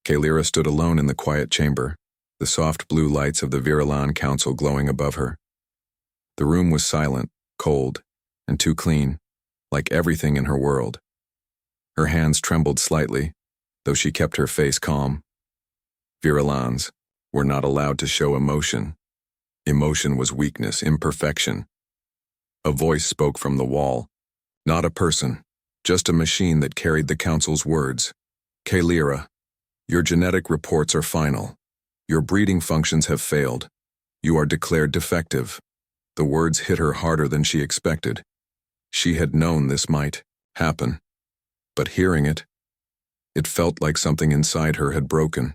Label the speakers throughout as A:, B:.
A: Kalira stood alone in the quiet chamber, the soft blue lights of the Virilan Council glowing above her. The room was silent, cold, and too clean, like everything in her world. Her hands trembled slightly, though she kept her face calm. Virilans were not allowed to show emotion. Emotion was weakness, imperfection. A voice spoke from the wall. Not a person, just a machine that carried the council's words. Kalira, your genetic reports are final. Your breeding functions have failed. You are declared defective. The words hit her harder than she expected. She had known this might happen. But hearing it felt like something inside her had broken.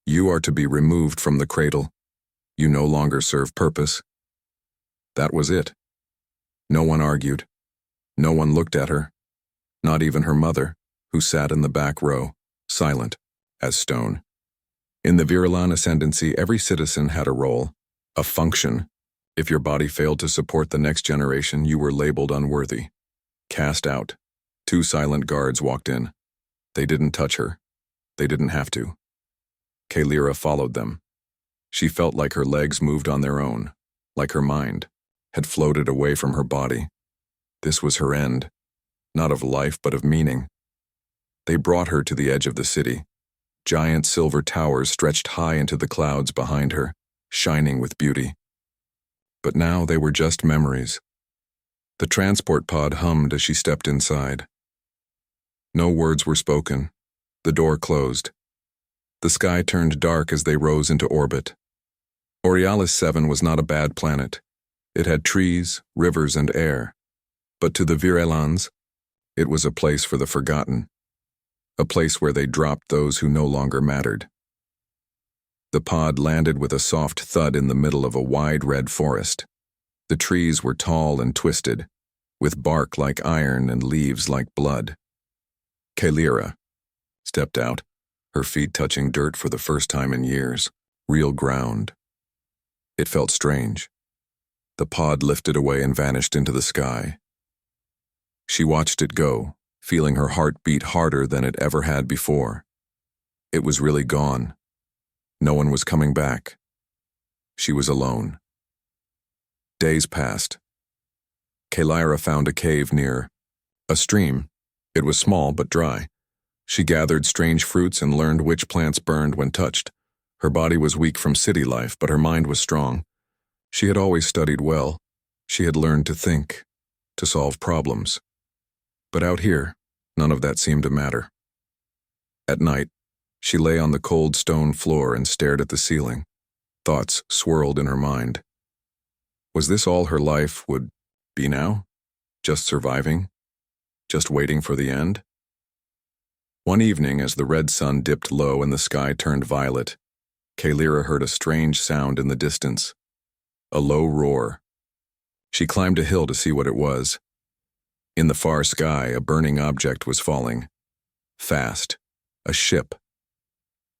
A: You are to be removed from the cradle. You no longer serve purpose. That was it. No one argued. No one looked at her. Not even her mother, who sat in the back row, silent as stone. In the Virilan Ascendancy, every citizen had a role, a function. If your body failed to support the next generation, you were labeled unworthy. Cast out. 2 silent guards walked in. They didn't touch her. They didn't have to. Kalira followed them. She felt like her legs moved on their own, like her mind had floated away from her body. This was her end, not of life but of meaning. They brought her to the edge of the city. Giant silver towers stretched high into the clouds behind her, shining with beauty. But now they were just memories. The transport pod hummed as she stepped inside. No words were spoken. The door closed. The sky turned dark as they rose into orbit. Aurealis 7 was not a bad planet. It had trees, rivers, and air. But to the Virilans, it was a place for the forgotten. A place where they dropped those who no longer mattered. The pod landed with a soft thud in the middle of a wide red forest. The trees were tall and twisted, with bark like iron and leaves like blood. Kalira stepped out, her feet touching dirt for the first time in years, real ground. It felt strange. The pod lifted away and vanished into the sky. She watched it go, feeling her heart beat harder than it ever had before. It was really gone. No one was coming back. She was alone. Days passed. Kalira found a cave near a stream. It was small but dry. She gathered strange fruits and learned which plants burned when touched. Her body was weak from city life, but her mind was strong. She had always studied well. She had learned to think, to solve problems. But out here, none of that seemed to matter. At night, she lay on the cold stone floor and stared at the ceiling. Thoughts swirled in her mind. Was this all her life would be now? Just surviving? Just waiting for the end? One evening, as the red sun dipped low and the sky turned violet, Kalira heard a strange sound in the distance. A low roar. She climbed a hill to see what it was. In the far sky, a burning object was falling. Fast. A ship.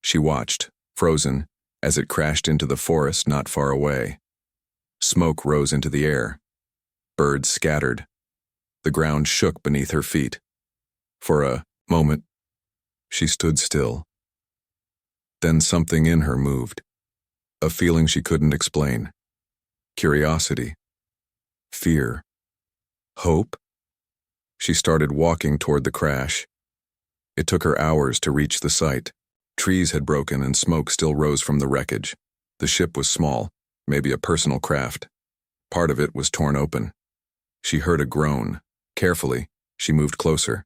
A: She watched, frozen, as it crashed into the forest not far away. Smoke rose into the air. Birds scattered. The ground shook beneath her feet. For a moment, she stood still. Then something in her moved. A feeling she couldn't explain. Curiosity. Fear. Hope? She started walking toward the crash. It took her hours to reach the site. Trees had broken and smoke still rose from the wreckage. The ship was small, maybe a personal craft. Part of it was torn open. She heard a groan. Carefully, she moved closer.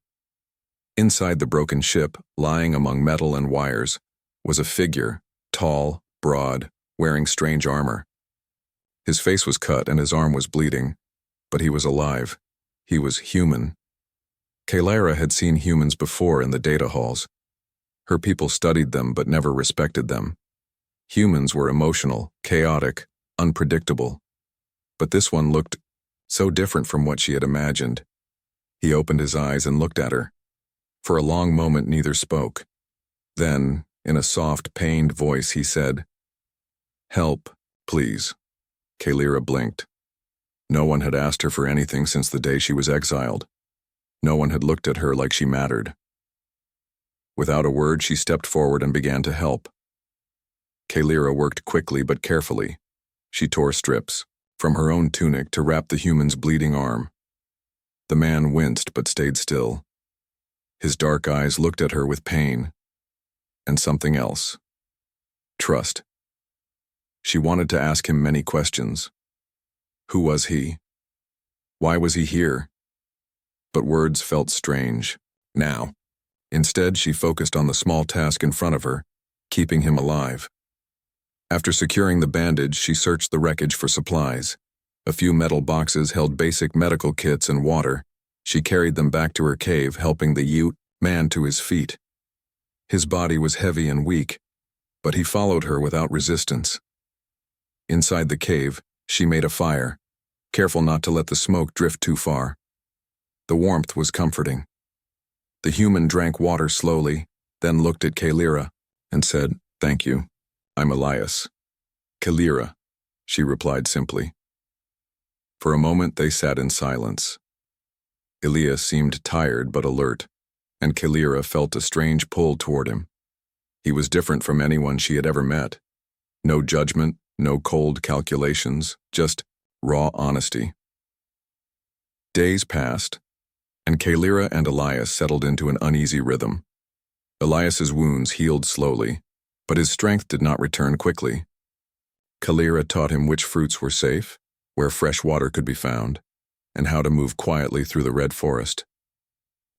A: Inside the broken ship, lying among metal and wires, was a figure, tall, broad, wearing strange armor. His face was cut and his arm was bleeding, but he was alive. He was human. Kalira had seen humans before in the data halls. Her people studied them but never respected them. Humans were emotional, chaotic, unpredictable. But this one looked so different from what she had imagined. He opened his eyes and looked at her. For a long moment, neither spoke. Then, in a soft, pained voice, he said, "Help, please." Kalira blinked. No one had asked her for anything since the day she was exiled. No one had looked at her like she mattered. Without a word, she stepped forward and began to help. Kalira worked quickly but carefully. She tore strips from her own tunic to wrap the human's bleeding arm. The man winced but stayed still. His dark eyes looked at her with pain and something else. Trust. She wanted to ask him many questions. Who was he? Why was he here? But words felt strange. Now. Instead, she focused on the small task in front of her, keeping him alive. After securing the bandage, she searched the wreckage for supplies. A few metal boxes held basic medical kits and water. She carried them back to her cave, helping the man to his feet. His body was heavy and weak, but he followed her without resistance. Inside the cave, she made a fire, careful not to let the smoke drift too far. The warmth was comforting. The human drank water slowly, then looked at Kalira and said, "Thank you. I'm Elias." "Kalira," she replied simply. For a moment they sat in silence. Elias seemed tired but alert, and Kalira felt a strange pull toward him. He was different from anyone she had ever met. No judgment, no cold calculations, just raw honesty. Days passed, and Kalira and Elias settled into an uneasy rhythm. Elias's wounds healed slowly, but his strength did not return quickly. Kalira taught him which fruits were safe, where fresh water could be found, and how to move quietly through the red forest.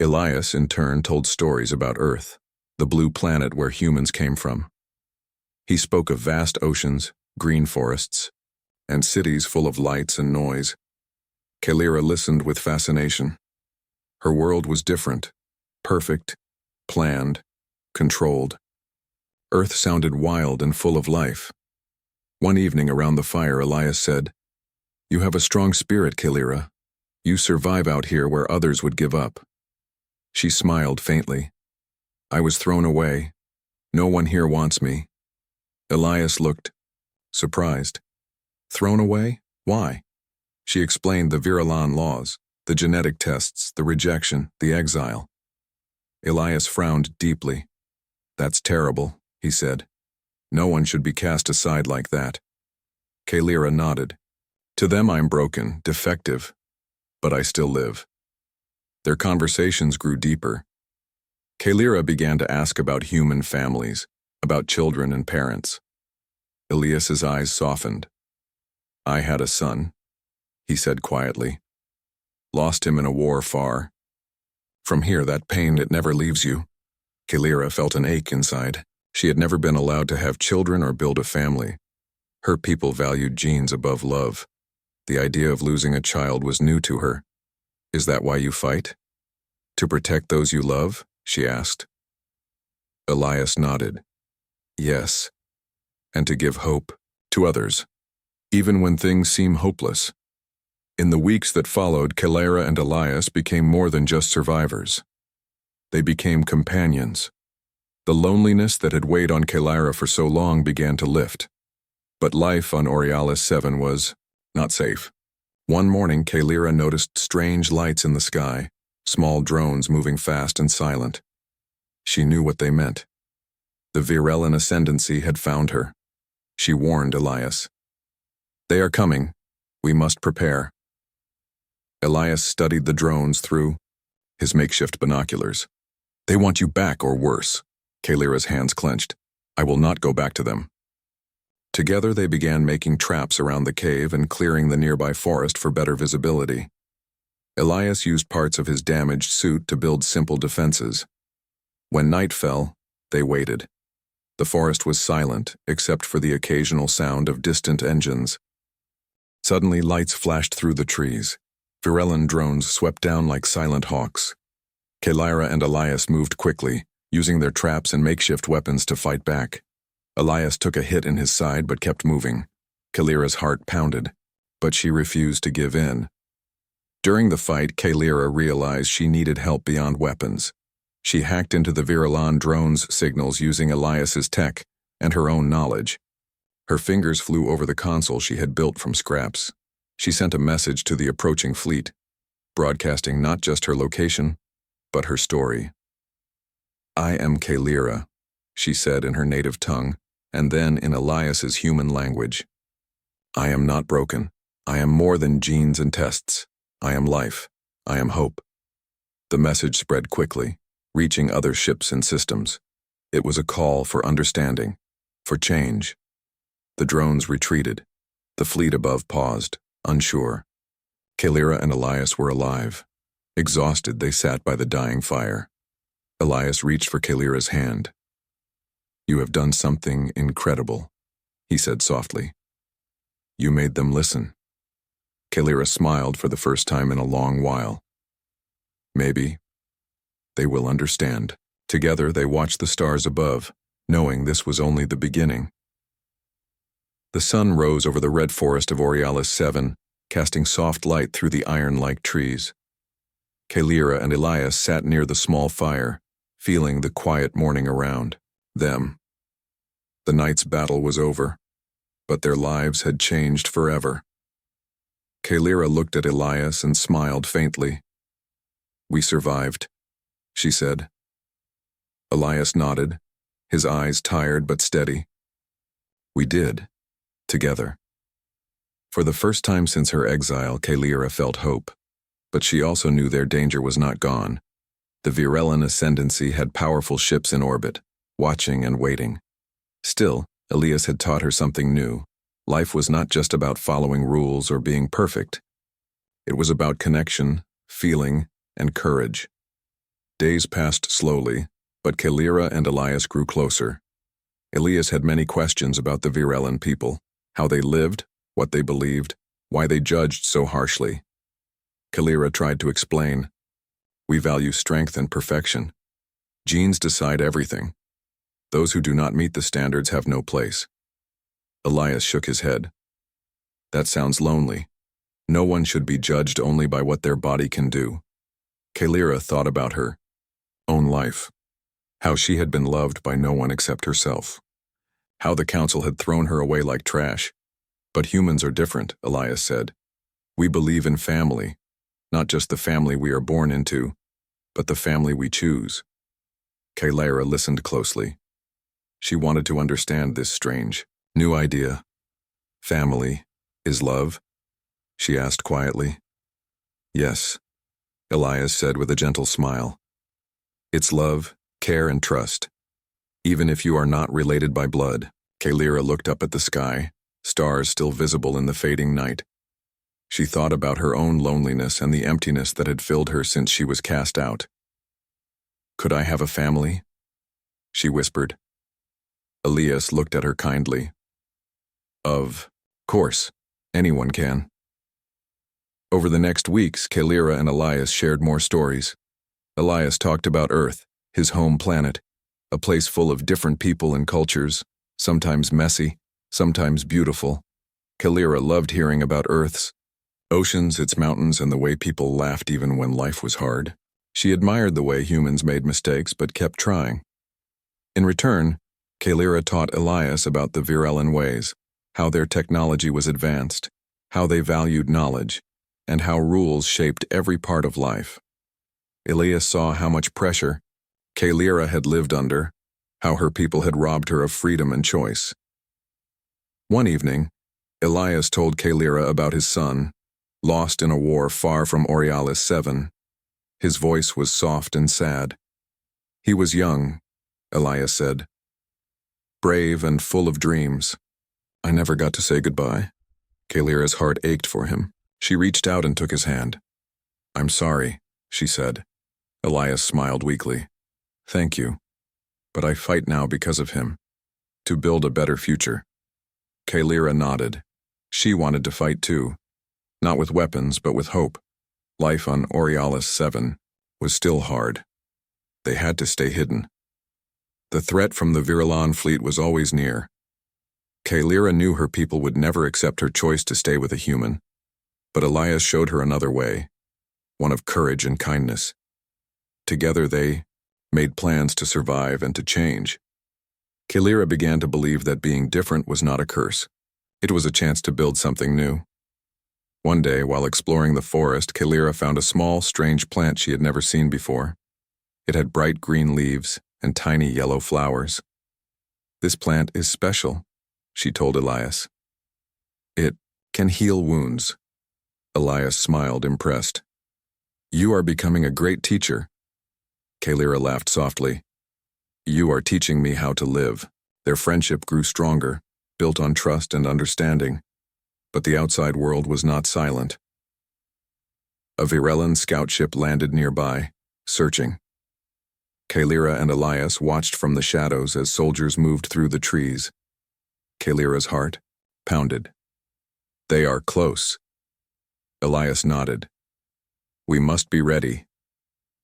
A: Elias, in turn, told stories about Earth, the blue planet where humans came from. He spoke of vast oceans, green forests, and cities full of lights and noise. Kalira listened with fascination. Her world was different, perfect, planned, controlled. Earth sounded wild and full of life. One evening around the fire, Elias said, "You have a strong spirit, Kalira. You survive out here where others would give up." She smiled faintly. "I was thrown away. No one here wants me." Elias looked surprised. "Thrown away? Why?" She explained the Viralan laws, the genetic tests, the rejection, the exile. Elias frowned deeply. "That's terrible," he said. "No one should be cast aside like that." Kalira nodded. "To them I'm broken, defective, but I still live." Their conversations grew deeper. Kalira began to ask about human families, about children and parents. Elias's eyes softened. "I had a son," he said quietly. "Lost him in a war far. From here, that pain, it never leaves you." Kalira felt an ache inside. She had never been allowed to have children or build a family. Her people valued genes above love. The idea of losing a child was new to her. "Is that why you fight? To protect those you love?" she asked. Elias nodded. "Yes, and to give hope to others, even when things seem hopeless." In the weeks that followed, Kalira and Elias became more than just survivors. They became companions. The loneliness that had weighed on Kalira for so long began to lift. But life on Aurealis 7 was not safe. One morning, Kalira noticed strange lights in the sky, small drones moving fast and silent. She knew what they meant. The Virellan ascendancy had found her. She warned Elias. "They are coming. We must prepare." Elias studied the drones through his makeshift binoculars. "They want you back or worse." Kalira's hands clenched. "I will not go back to them." Together they began making traps around the cave and clearing the nearby forest for better visibility. Elias used parts of his damaged suit to build simple defenses. When night fell, they waited. The forest was silent, except for the occasional sound of distant engines. Suddenly, lights flashed through the trees. Virellan drones swept down like silent hawks. Kalira and Elias moved quickly, using their traps and makeshift weapons to fight back. Elias took a hit in his side but kept moving. Kalira's heart pounded, but she refused to give in. During the fight, Kalira realized she needed help beyond weapons. She hacked into the Viralan drone's signals using Elias's tech and her own knowledge. Her fingers flew over the console she had built from scraps. She sent a message to the approaching fleet, broadcasting not just her location, but her story. I am Kalira, she said in her native tongue, and then in Elias's human language. I am not broken. I am more than genes and tests. I am life. I am hope. The message spread quickly, reaching other ships and systems. It was a call for understanding, for change. The drones retreated. The fleet above paused, unsure. Kalira and Elias were alive. Exhausted, they sat by the dying fire. Elias reached for Kalira's hand. You have done something incredible, he said softly. You made them listen. Kalira smiled for the first time in a long while. Maybe they will understand. Together they watched the stars above, knowing this was only the beginning. The sun rose over the red forest of Oriolis 7, casting soft light through the iron-like trees. Kalira and Elias sat near the small fire, feeling the quiet morning around them. The night's battle was over, but their lives had changed forever. Kalira looked at Elias and smiled faintly. We survived, she said. Elias nodded, his eyes tired but steady. We did, together. For the first time since her exile, Kalira felt hope, but she also knew their danger was not gone. The Virellan ascendancy had powerful ships in orbit, watching and waiting. Still, Elias had taught her something new. Life was not just about following rules or being perfect. It was about connection, feeling, and courage. Days passed slowly, but Kalira and Elias grew closer. Elias had many questions about the Virellan people, how they lived, what they believed, why they judged so harshly. Kalira tried to explain. We value strength and perfection. Genes decide everything. Those who do not meet the standards have no place. Elias shook his head. That sounds lonely. No one should be judged only by what their body can do. Kalira thought about her own life, how she had been loved by no one except herself, how the council had thrown her away like trash. But humans are different, Elias said. We believe in family, not just the family we are born into, but the family we choose. Kalira listened closely. She wanted to understand this strange, new idea. Family is love? She asked quietly. Yes, Elias said with a gentle smile. It's love, care, and trust. Even if you are not related by blood. Kalira looked up at the sky, stars still visible in the fading night. She thought about her own loneliness and the emptiness that had filled her since she was cast out. Could I have a family? She whispered. Elias looked at her kindly. Of course, anyone can. Over the next weeks, Kalira and Elias shared more stories. Elias talked about Earth, his home planet, a place full of different people and cultures, sometimes messy, sometimes beautiful. Kalira loved hearing about Earth's oceans, its mountains, and the way people laughed even when life was hard. She admired the way humans made mistakes but kept trying. In return, Kalira taught Elias about the Virellan ways, how their technology was advanced, how they valued knowledge, and how rules shaped every part of life. Elias saw how much pressure Kalira had lived under, how her people had robbed her of freedom and choice. One evening, Elias told Kalira about his son, lost in a war far from Oriolis 7. His voice was soft and sad. He was young, Elias said, brave and full of dreams. I never got to say goodbye. Kalira's heart ached for him. She reached out and took his hand. I'm sorry, she said. Elias smiled weakly. Thank you. But I fight now because of him. To build a better future. Kalira nodded. She wanted to fight too. Not with weapons, but with hope. Life on Oriolis 7 was still hard. They had to stay hidden. The threat from the Virellan fleet was always near. Kalira knew her people would never accept her choice to stay with a human. But Elias showed her another way, one of courage and kindness. Together they made plans to survive and to change. Kalira began to believe that being different was not a curse. It was a chance to build something new. One day, while exploring the forest, Kalira found a small, strange plant she had never seen before. It had bright green leaves, and tiny yellow flowers. "This plant is special," she told Elias. "It can heal wounds." Elias smiled, impressed. "You are becoming a great teacher." Kalira laughed softly. "You are teaching me how to live." Their friendship grew stronger, built on trust and understanding. But the outside world was not silent. A Virelan scout ship landed nearby, searching. Kalira and Elias watched from the shadows as soldiers moved through the trees. Kalira's heart pounded. "They are close." Elias nodded. "We must be ready."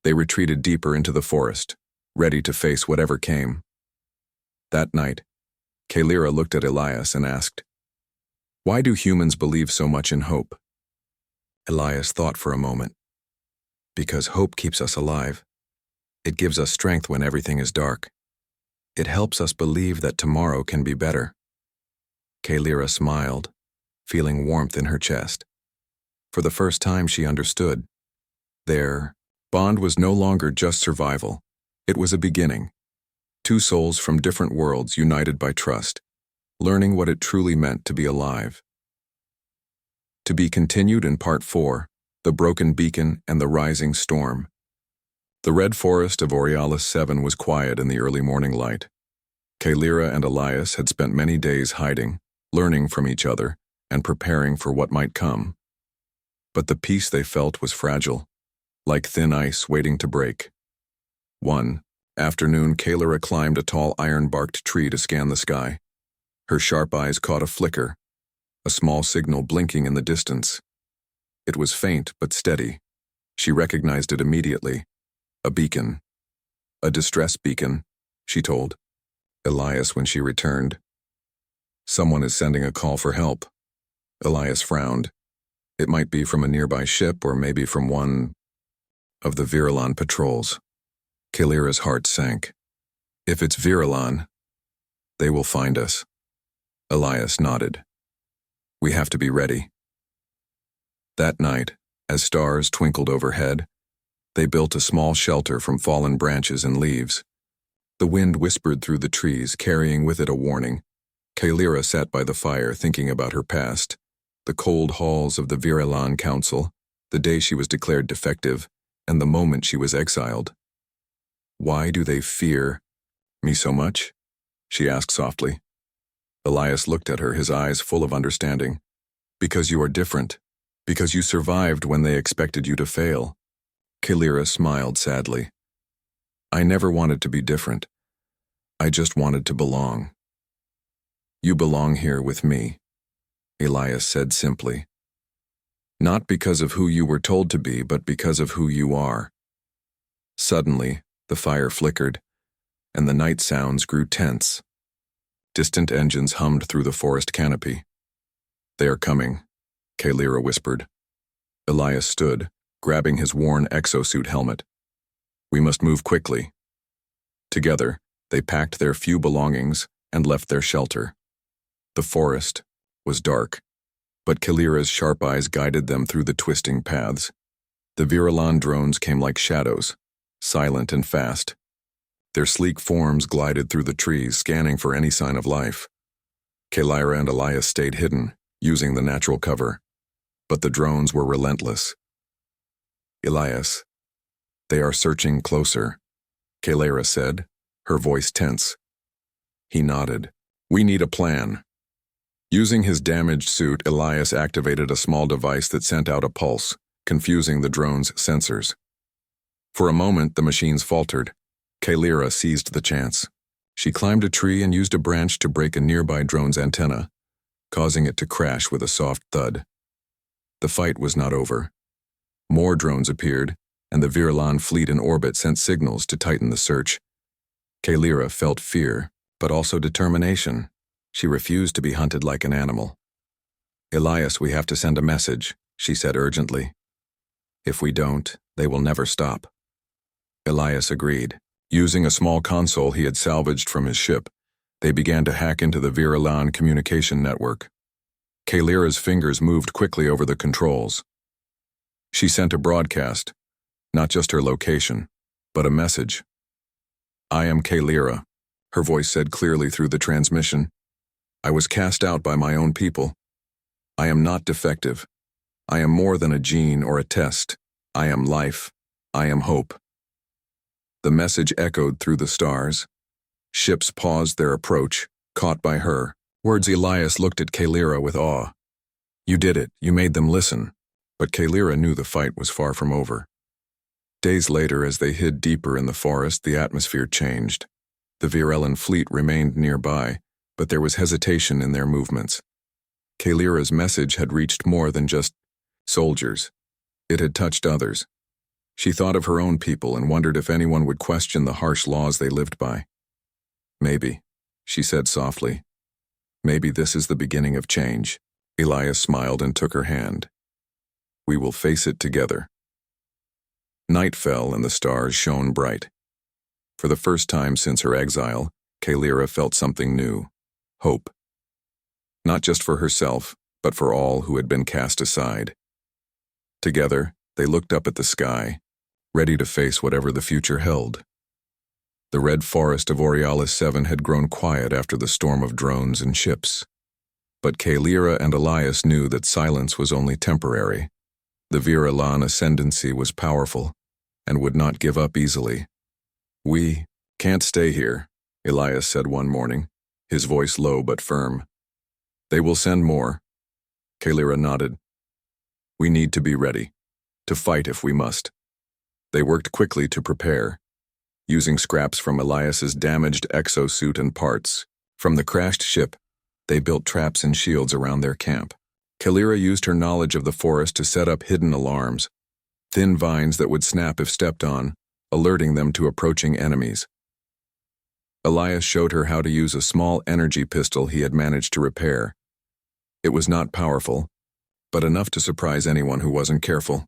A: They retreated deeper into the forest, ready to face whatever came. That night, Kalira looked at Elias and asked, "Why do humans believe so much in hope?" Elias thought for a moment. "Because hope keeps us alive. It gives us strength when everything is dark. It helps us believe that tomorrow can be better." Kalira smiled, feeling warmth in her chest. For the first time she understood. Their bond was no longer just survival. It was a beginning. Two souls from different worlds united by trust, learning what it truly meant to be alive. To be continued in Part 4, The Broken Beacon and the Rising Storm. The red forest of Aurealis 7 was quiet in the early morning light. Kalira and Elias had spent many days hiding, learning from each other, and preparing for what might come. But the peace they felt was fragile, like thin ice waiting to break. One afternoon, Kalira climbed a tall iron-barked tree to scan the sky. Her sharp eyes caught a flicker, a small signal blinking in the distance. It was faint but steady. She recognized it immediately. A beacon. "A distress beacon," she told Elias when she returned. "Someone is sending a call for help." Elias frowned. It might be from a nearby ship or maybe from one of the Virelan patrols. Kalira's heart sank. "If it's Virelan, they will find us." Elias nodded. "We have to be ready." That night, as stars twinkled overhead, they built a small shelter from fallen branches and leaves. The wind whispered through the trees, carrying with it a warning. Kalira sat by the fire thinking about her past, the cold halls of the Virelan Council, the day she was declared defective, and the moment she was exiled. "Why do they fear me so much?" she asked softly. Elias looked at her, his eyes full of understanding. "Because you are different. Because you survived when they expected you to fail." Kalira smiled sadly. "I never wanted to be different. I just wanted to belong." "You belong here with me," Elias said simply. "Not because of who you were told to be, but because of who you are." Suddenly, the fire flickered, and the night sounds grew tense. Distant engines hummed through the forest canopy. "They are coming," Kalira whispered. Elias stood, grabbing his worn exosuit helmet. "We must move quickly." Together, they packed their few belongings and left their shelter. The forest was dark, but Kalira's sharp eyes guided them through the twisting paths. The Virelan drones came like shadows, silent and fast. Their sleek forms glided through the trees, scanning for any sign of life. Kalira and Elias stayed hidden, using the natural cover. But the drones were relentless. "Elias, they are searching closer," Kalira said, her voice tense. He nodded. "We need a plan." Using his damaged suit, Elias activated a small device that sent out a pulse, confusing the drone's sensors. For a moment, the machines faltered. Kalira seized the chance. She climbed a tree and used a branch to break a nearby drone's antenna, causing it to crash with a soft thud. The fight was not over. More drones appeared, and the Virelan fleet in orbit sent signals to tighten the search. Kalira felt fear, but also determination. She refused to be hunted like an animal. "Elias, we have to send a message," she said urgently. "If we don't, they will never stop." Elias agreed. Using a small console he had salvaged from his ship, they began to hack into the Virelan communication network. Kalira's fingers moved quickly over the controls. She sent a broadcast, not just her location, but a message. I am Kaylira, her voice said clearly through the transmission. I was cast out by my own people. I am not defective. I am more than a gene or a test. I am life. I am hope. The message echoed through the stars. Ships paused their approach, caught by her. Words. Elias looked at Kaylira with awe. You did it. You made them listen. But Kaylira knew the fight was far from over. Days later, as they hid deeper in the forest, the atmosphere changed. The Virellan fleet remained nearby, but there was hesitation in their movements. Kaylira's message had reached more than just soldiers. It had touched others. She thought of her own people and wondered if anyone would question the harsh laws they lived by. Maybe, she said softly. Maybe this is the beginning of change. Elias smiled and took her hand. We will face it together. Night fell and the stars shone bright. For the first time since her exile, Kaylira felt something new. Hope. Not just for herself, but for all who had been cast aside. Together, they looked up at the sky, ready to face whatever the future held. The red forest of Aurealis 7 had grown quiet after the storm of drones and ships. But Kaylira and Elias knew that silence was only temporary. The Virellan ascendancy was powerful and would not give up easily. We can't stay here, Elias said one morning, his voice low but firm. They will send more. Kaylira nodded. We need to be ready, to fight if we must. They worked quickly to prepare, using scraps from Elias's damaged exosuit and parts. From the crashed ship, they built traps and shields around their camp. Kaylira used her knowledge of the forest to set up hidden alarms, thin vines that would snap if stepped on, alerting them to approaching enemies. Elias showed her how to use a small energy pistol he had managed to repair. It was not powerful, but enough to surprise anyone who wasn't careful.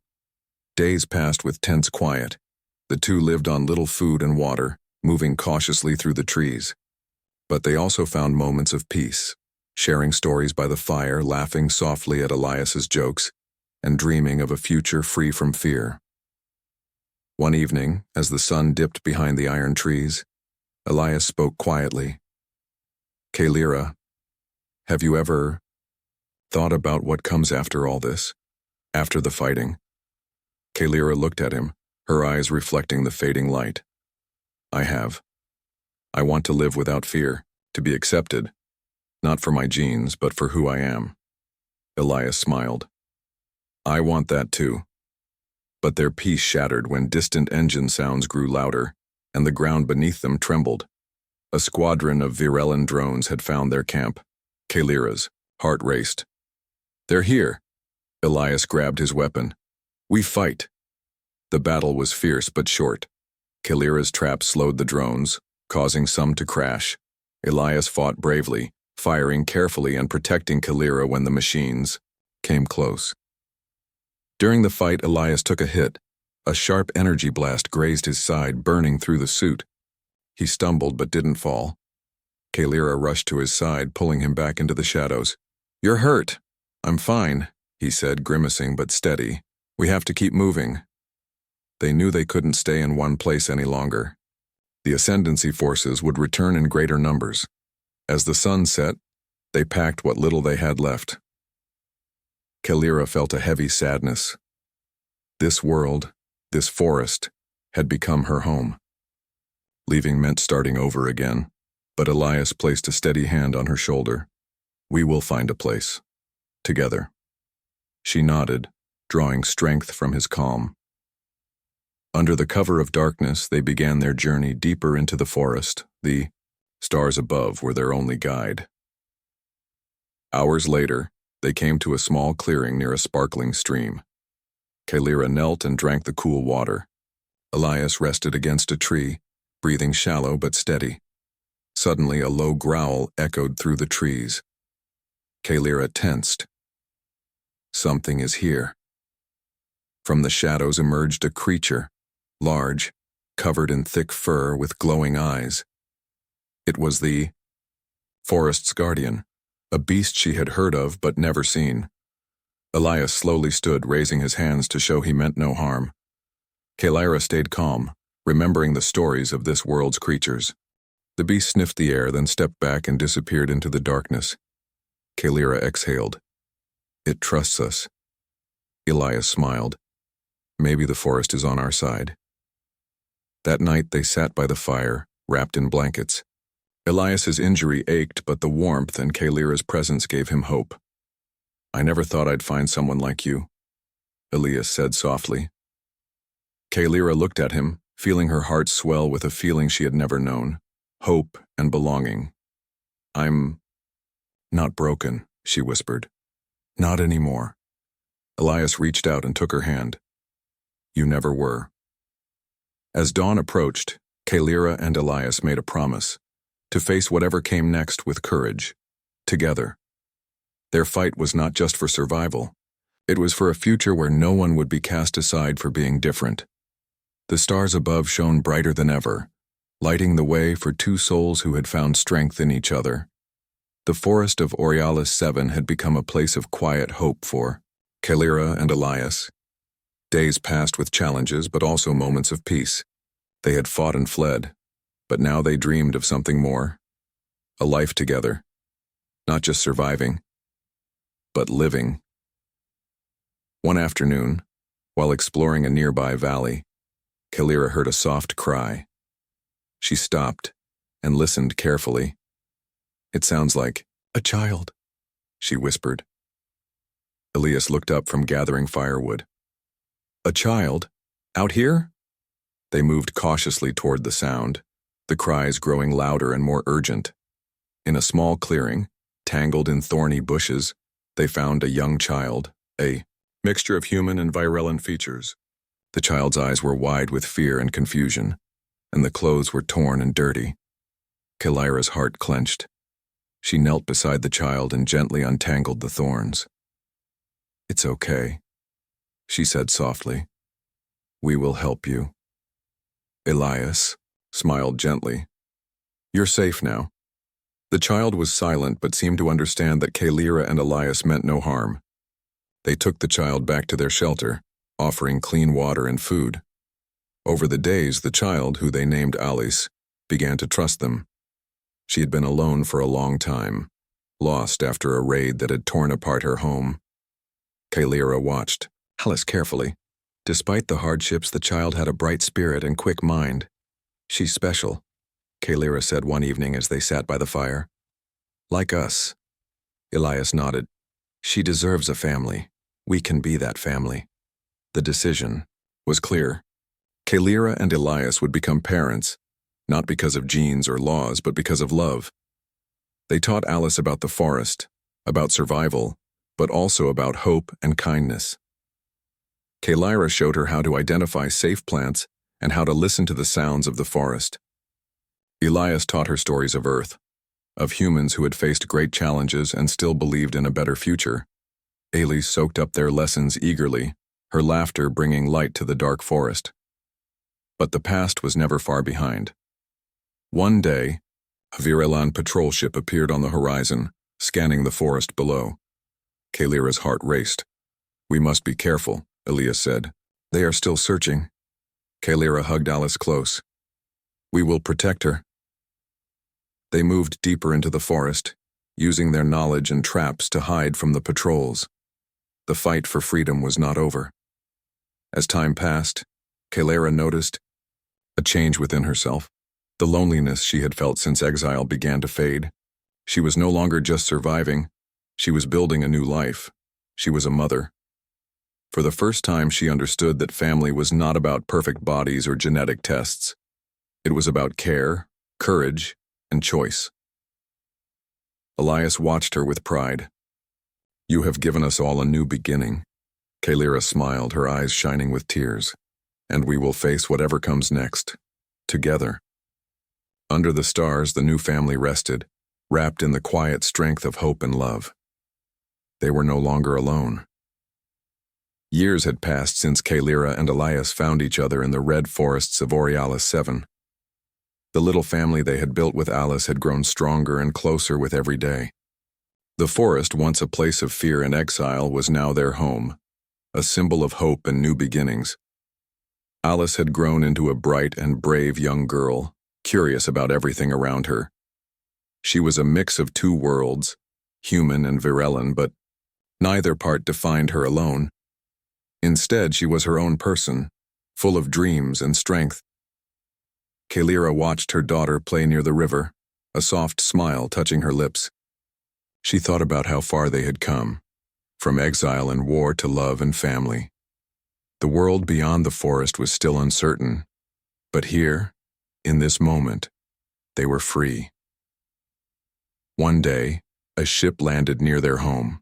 A: Days passed with tense quiet. The two lived on little food and water, moving cautiously through the trees. But they also found moments of peace, sharing stories by the fire, laughing softly at Elias's jokes, and dreaming of a future free from fear. One evening, as the sun dipped behind the iron trees, Elias spoke quietly. Kaylira, have you ever thought about what comes after all this? After the fighting? Kaylira looked at him, her eyes reflecting the fading light. I have. I want to live without fear, to be accepted, not for my genes, but for who I am. Elias smiled. I want that too. But their peace shattered when distant engine sounds grew louder, and the ground beneath them trembled. A squadron of Virellan drones had found their camp. Kaylira's heart raced. They're here. Elias grabbed his weapon. We fight. The battle was fierce but short. Kaylira's trap slowed the drones, causing some to crash. Elias fought bravely, firing carefully and protecting Kaylira when the machines came close. During the fight, Elias took a hit. A sharp energy blast grazed his side, burning through the suit. He stumbled but didn't fall. Kaylira rushed to his side, pulling him back into the shadows. You're hurt. I'm fine, he said, grimacing but steady. We have to keep moving. They knew they couldn't stay in one place any longer. The ascendancy forces would return in greater numbers. As the sun set, they packed what little they had left. Kaylira felt a heavy sadness. This world, this forest, had become her home. Leaving meant starting over again, but Elias placed a steady hand on her shoulder. We will find a place. Together. She nodded, drawing strength from his calm. Under the cover of darkness, they began their journey deeper into the forest. The stars above were their only guide. Hours later, they came to a small clearing near a sparkling stream. Kaylira knelt and drank the cool water. Elias rested against a tree, breathing shallow but steady. Suddenly, a low growl echoed through the trees. Kaylira tensed. Something is here. From the shadows emerged a creature, large, covered in thick fur with glowing eyes. It was the forest's guardian, a beast she had heard of but never seen. Elias slowly stood, raising his hands to show he meant no harm. Kaylira stayed calm, remembering the stories of this world's creatures. The beast sniffed the air, then stepped back and disappeared into the darkness. Kalira exhaled. It trusts us. Elias smiled. Maybe the forest is on our side. That night they sat by the fire, wrapped in blankets. Elias's injury ached, but the warmth and Kalira's presence gave him hope. I never thought I'd find someone like you, Elias said softly. Kalira looked at him, feeling her heart swell with a feeling she had never known. Hope and belonging. I'm not broken, she whispered. Not anymore. Elias reached out and took her hand. You never were. As dawn approached, Kalira and Elias made a promise to face whatever came next with courage, together. Their fight was not just for survival. It was for a future where no one would be cast aside for being different. The stars above shone brighter than ever, lighting the way for two souls who had found strength in each other. The forest of Borealis 7 had become a place of quiet hope for Kalira and Elias. Days passed with challenges, but also moments of peace. They had fought and fled, but now they dreamed of something more. A life together. Not just surviving, but living. One afternoon, while exploring a nearby valley, Kalira heard a soft cry. She stopped and listened carefully. It sounds like a child, she whispered. Elias looked up from gathering firewood. A child? Out here? They moved cautiously toward the sound, the cries growing louder and more urgent. In a small clearing, tangled in thorny bushes, they found a young child, a mixture of human and virulent features. The child's eyes were wide with fear and confusion, and the clothes were torn and dirty. Kalira's heart clenched. She knelt beside the child and gently untangled the thorns. It's okay, she said softly. We will help you. Elias smiled gently. You're safe now. The child was silent but seemed to understand that Kalira and Elias meant no harm. They took the child back to their shelter, offering clean water and food. Over the days, the child, who they named Alice, began to trust them. She had been alone for a long time, lost after a raid that had torn apart her home. Kalira watched Alice carefully. Despite the hardships, the child had a bright spirit and quick mind. She's special, Kalira said one evening as they sat by the fire. Like us. Elias nodded. She deserves a family. We can be that family. The decision was clear. Kalira and Elias would become parents, not because of genes or laws, but because of love. They taught Alice about the forest, about survival, but also about hope and kindness. Kalira showed her how to identify safe plants and how to listen to the sounds of the forest. Elias taught her stories of Earth, of humans who had faced great challenges and still believed in a better future. Alice soaked up their lessons eagerly, her laughter bringing light to the dark forest. But the past was never far behind. One day, a Virilan patrol ship appeared on the horizon, scanning the forest below. Kalira's heart raced. We must be careful, Elias said. They are still searching. Kalira hugged Alice close. We will protect her. They moved deeper into the forest, using their knowledge and traps to hide from the patrols. The fight for freedom was not over. As time passed, Kalira noticed a change within herself. The loneliness she had felt since exile began to fade. She was no longer just surviving. She was building a new life. She was a mother. For the first time, she understood that family was not about perfect bodies or genetic tests. It was about care, courage, and choice. Elias watched her with pride. You have given us all a new beginning. Kalira smiled, her eyes shining with tears. And we will face whatever comes next, together. Under the stars, the new family rested, wrapped in the quiet strength of hope and love. They were no longer alone. Years had passed since Kalira and Elias found each other in the red forests of Borealis 7. The little family they had built with Alice had grown stronger and closer with every day. The forest, once a place of fear and exile, was now their home, a symbol of hope and new beginnings. Alice had grown into a bright and brave young girl, curious about everything around her. She was a mix of two worlds, human and Virellan, but neither part defined her alone. Instead, she was her own person, full of dreams and strength. Kalira watched her daughter play near the river, a soft smile touching her lips. She thought about how far they had come, from exile and war to love and family. The world beyond the forest was still uncertain, but here, in this moment, they were free. One day, a ship landed near their home.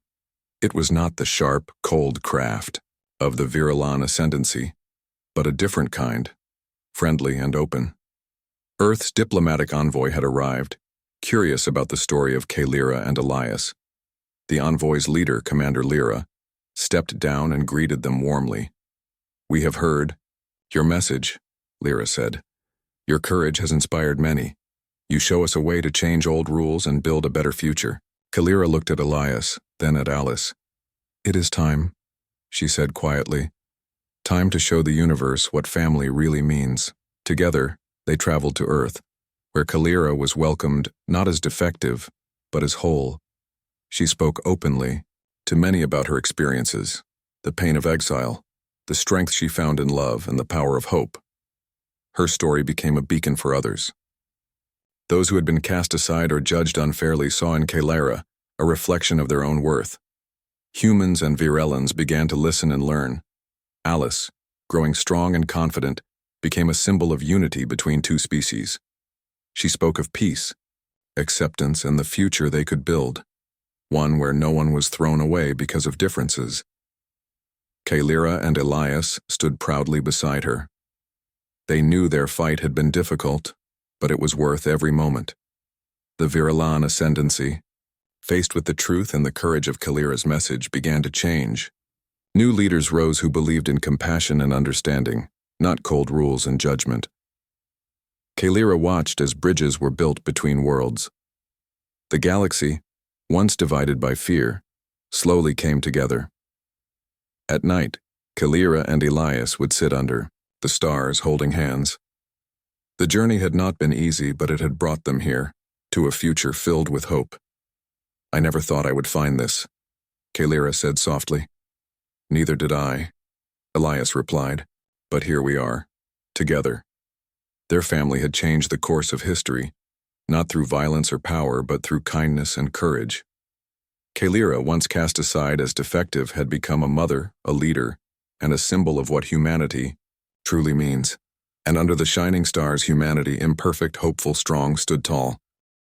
A: It was not the sharp, cold craft of the Virellan ascendancy, but a different kind, friendly and open. Earth's diplomatic envoy had arrived, curious about the story of Kalira and Elias. The envoy's leader, Commander Lyra, stepped down and greeted them warmly. "We have heard your message," Lyra said. "Your courage has inspired many. You show us a way to change old rules and build a better future." Kalira looked at Elias, then at Alice. "It is time," she said quietly. "Time to show the universe what family really means." Together, they traveled to Earth, where Kalira was welcomed not as defective, but as whole. She spoke openly to many about her experiences, the pain of exile, the strength she found in love, and the power of hope. Her story became a beacon for others. Those who had been cast aside or judged unfairly saw in Kalira a reflection of their own worth. Humans and Virellans began to listen and learn. Alice, growing strong and confident, became a symbol of unity between two species. She spoke of peace, acceptance, and the future they could build, one where no one was thrown away because of differences. Kalira and Elias stood proudly beside her. They knew their fight had been difficult, but it was worth every moment. The Virellan ascendancy, faced with the truth and the courage of Kalira's message, began to change. New leaders rose who believed in compassion and understanding, not cold rules and judgment. Kalira watched as bridges were built between worlds. The galaxy, once divided by fear, slowly came together. At night, Kalira and Elias would sit under the stars holding hands. The journey had not been easy, but it had brought them here, to a future filled with hope. "I never thought I would find this," Kalira said softly. "Neither did I," Elias replied, "but here we are, together." Their family had changed the course of history, not through violence or power, but through kindness and courage. Kalira, once cast aside as defective, had become a mother, a leader, and a symbol of what humanity truly means. And under the shining stars, humanity, imperfect, hopeful, strong, stood tall.